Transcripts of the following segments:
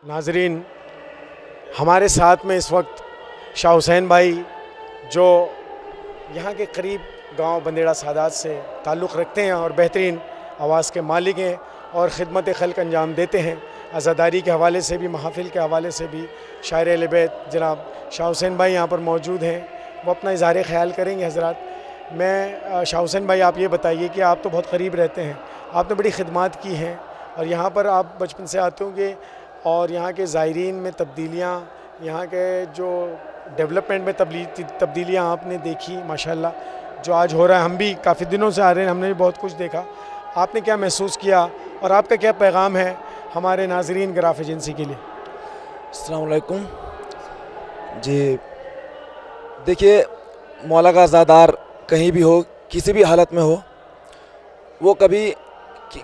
नाजरीन, हमारे साथ में इस वक्त शाह हुसैन भाई जो यहाँ के करीब गांव बंदेड़ा सादात से ताल्लुक़ रखते हैं और बेहतरीन आवाज़ के मालिक हैं और ख़िदमत खल्क़ अंजाम देते हैं। अज़ादारी के हवाले से भी, महफ़िल के हवाले से भी शायर अहले बैत जनाब शाह हुसैन भाई यहाँ पर मौजूद हैं, वो अपना इज़हार ख़याल करेंगे। हज़रात, मैं शाह हुसैन भाई, आप ये बताइए कि आप तो बहुत करीब रहते हैं, आपने बड़ी ख़िदमत की हैं और यहाँ पर आप बचपन से आते होंगे और यहाँ के ज़ायरीन में तब्दीलियाँ, यहाँ के जो डेवलपमेंट में तब्दीलियाँ आपने देखी माशाल्लाह, जो आज हो रहा है। हम भी काफ़ी दिनों से आ रहे हैं, हमने भी बहुत कुछ देखा। आपने क्या महसूस किया और आपका क्या पैगाम है हमारे नाज़रीन ग्राफ एजेंसी के लिए? अस्सलाम वालेकुम जी। देखिए, मौला का अज़ादार कहीं भी हो, किसी भी हालत में हो, वो कभी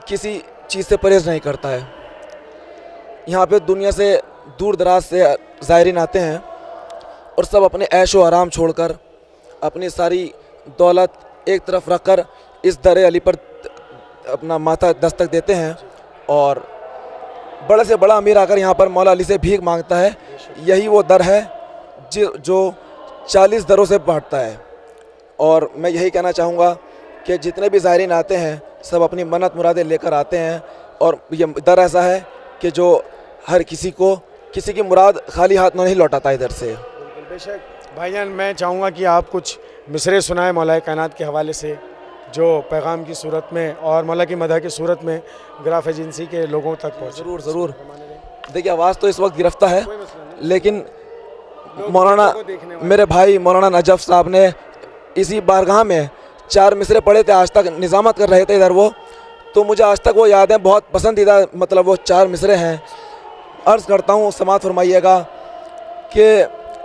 किसी चीज़ से परहेज़ नहीं करता है। यहाँ पे दुनिया से दूर दराज से ज़ायरीन आते हैं और सब अपने ऐश व आराम छोड़कर अपनी सारी दौलत एक तरफ रखकर इस दर अली पर अपना माथा दस्तक देते हैं और बड़े से बड़ा अमीर आकर यहाँ पर मौला अली से भीख मांगता है। यही वो दर है जो 40 दरों से बांटता है। और मैं यही कहना चाहूँगा कि जितने भी ज़ायरीन आते हैं सब अपनी मन्नत मुरादें लेकर आते हैं और ये दर ऐसा है कि जो हर किसी की मुराद खाली हाथ नहीं लौटाता इधर से। बेशक भाईजान, मैं चाहूँगा कि आप कुछ मिसरे सुनाए मौला कायनात के हवाले से, जो पैगाम की सूरत में और मौला की मदह की सूरत में ग्राफ एजेंसी के लोगों तक पहुँचे। ज़रूर। देखिए, आवाज़ तो इस वक्त गिरफ्तार है, लेकिन मौलाना मेरे भाई मौलाना नजफ़ साहब ने इसी बारगाह में 4 मिसरे पढ़े थे, आज तक निज़ामत कर रहे थे इधर वो, तो मुझे आज तक वो यादें बहुत पसंदीदा, मतलब वो 4 मिसरे हैं। अर्ज़ करता हूँ, समात फरमाइएगा कि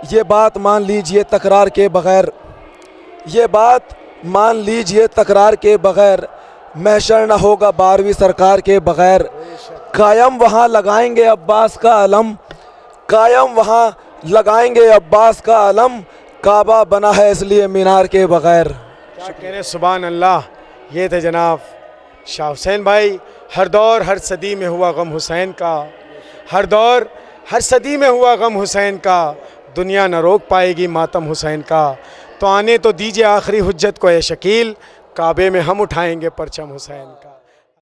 ये बात मान लीजिए तकरार के बग़ैर, ये बात मान लीजिए तकरार के बग़ैर, महशर न होगा 12वीं सरकार के बग़ैर। कायम वहाँ लगाएंगे अब्बास का अलम, कायम वहाँ लगाएंगे अब्बास का अलम, काबा बना है इसलिए मीनार के बग़ैर। क्या कहने, सुभान अल्लाह। ये थे जनाब शाह हुसैन भाई। हर दौर हर सदी में हुआ गम हुसैन का, हर दौर हर सदी में हुआ गम हुसैन का, दुनिया न रोक पाएगी मातम हुसैन का। तो आने तो दीजिए आखिरी हुज्जत को ए शकील, काबे में हम उठाएंगे परचम हुसैन का।